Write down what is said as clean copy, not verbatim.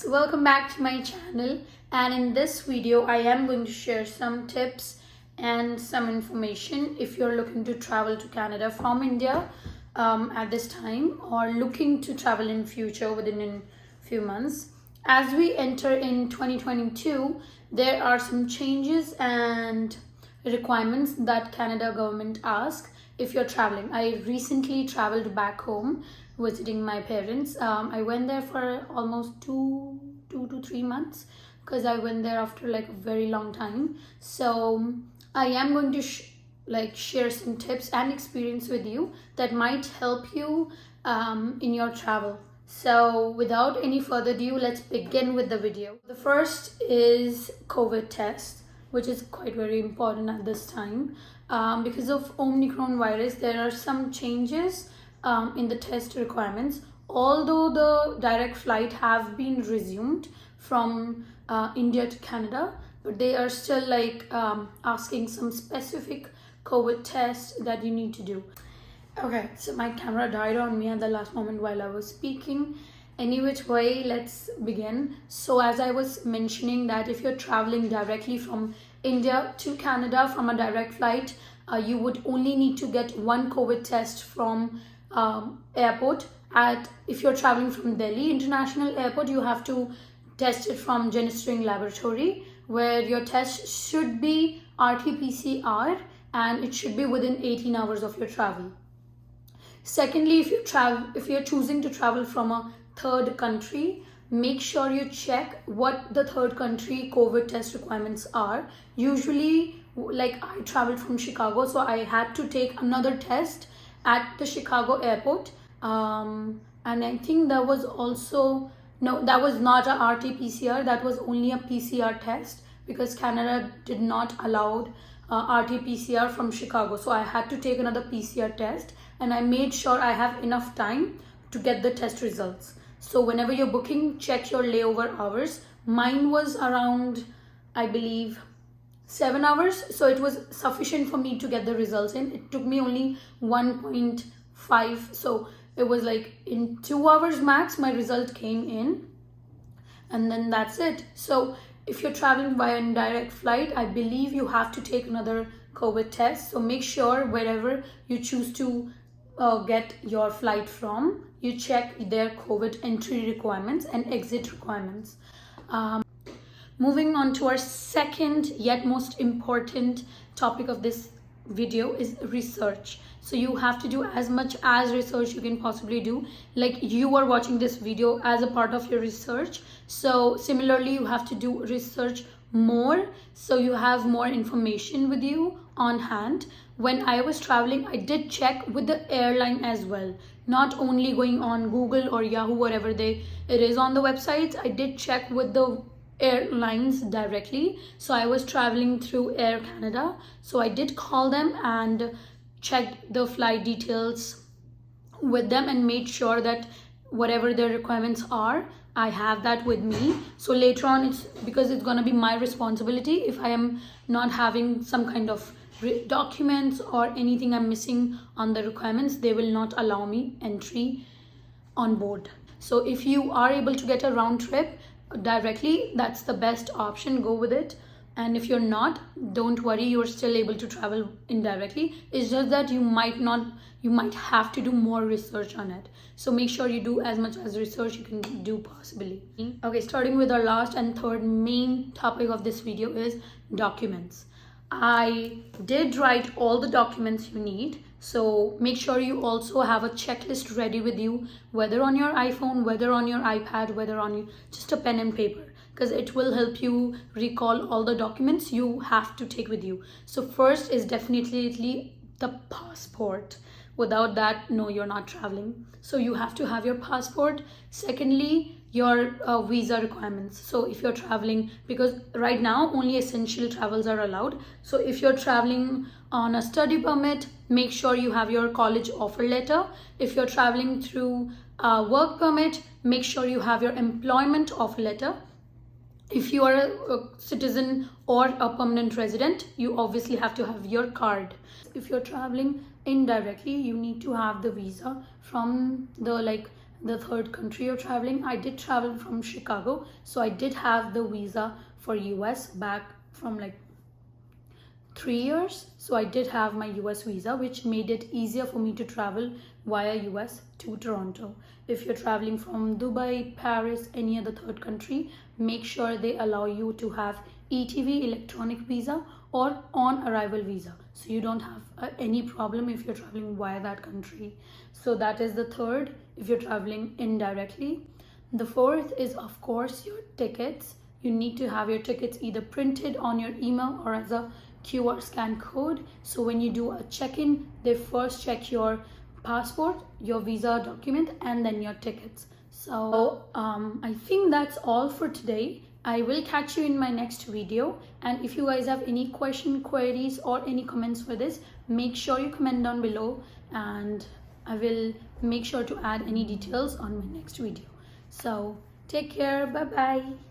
guys, welcome back to my channel, and in this video I am going to share some tips and some information if you're looking to travel to Canada from India at this time, or looking to travel in future within a few months. As we enter in 2022, there are some changes and requirements that Canada government asks if you're traveling. I recently traveled back home visiting my parents. I went there for almost two to 3 months because I went there after like a very long time. So I am going to share some tips and experience with you that might help you in your travel. So without any further ado, let's begin with the video. The first is COVID test, which is quite very important at this time. Because of Omicron virus, there are some changes in the test requirements. Although the direct flight have been resumed from India to Canada, but they are still asking some specific COVID tests that you need to do. Okay, so my camera died on me at the last moment while I was speaking. Any which way, let's begin. So as I was mentioning, that if you're traveling directly from India to Canada from a direct flight, you would only need to get one COVID test from airport. If you're traveling from Delhi International Airport, you have to test it from Genistering Laboratory, where your test should be RT-PCR and it should be within 18 hours of your travel. Secondly, if you're choosing to travel from a third country, make sure you check what the third country COVID test requirements are. Usually, like I traveled from Chicago, so I had to take another test at the Chicago airport, and I think that was also, no, that was not a RT-PCR, that was only a PCR test, because Canada did not allow RT-PCR from Chicago. So I had to take another PCR test, and I made sure I have enough time to get the test results. So whenever you're booking, check your layover hours. Mine was around, I believe, 7 hours, so it was sufficient for me to get the results in. It took me only 1.5, so it was like in 2 hours max my result came in, and then that's it. So if you're traveling by a direct flight, I believe you have to take another COVID test. So make sure wherever you choose to get your flight from, you check their COVID entry requirements and exit requirements. Moving on to our second yet most important topic of this video is research. So you have to do as much as research you can possibly do. Like, you are watching this video as a part of your research. So similarly, you have to do research more, so you have more information with you on hand. When I was traveling, I did check with the airline as well, not only going on Google or Yahoo, whatever it is on the websites. I did check with the airlines directly. So I was traveling through Air Canada, so I did call them and checked the flight details with them and made sure that whatever their requirements are, I have that with me. So later on, it's because it's going to be my responsibility. If I am not having some kind of documents or anything I'm missing on the requirements, they will not allow me entry on board. So if you are able to get a round trip directly, that's the best option, go with it. And if you're not, don't worry, you're still able to travel indirectly. It's just that you might have to do more research on it. So make sure you do as much as research you can do possibly. Okay, starting with our last and third main topic of this video is documents. I did write all the documents you need, so make sure you also have a checklist ready with you, whether on your iPhone, whether on your iPad, whether on just a pen and paper, because it will help you recall all the documents you have to take with you. So first is definitely the passport. Without that, no, you're not traveling. So you have to have your passport. Secondly, your visa requirements. So if you're traveling, because right now only essential travels are allowed. So if you're traveling on a study permit, make sure you have your college offer letter. If you're traveling through a work permit, make sure you have your employment offer letter. If you are a citizen or a permanent resident, you obviously have to have your card. If you're traveling indirectly, you need to have the visa from the the third country you're traveling. I did travel from Chicago, so I did have the visa for US back from like 3 years. So I did have my US visa, which made it easier for me to travel via US to Toronto. If you're traveling from Dubai, Paris, any other third country, make sure they allow you to have ETV, electronic visa, or on arrival visa, so you don't have any problem if you're traveling via that country. So that is the third, if you're traveling indirectly. The fourth is, of course, your tickets. You need to have your tickets either printed on your email or as a QR scan code. So when you do a check-in, they first check your passport, your visa document, and then your tickets. So I think that's all for today. I will catch you in my next video, and if you guys have any queries or any comments for this, make sure you comment down below, and I will make sure to add any details on my next video. So take care, bye bye.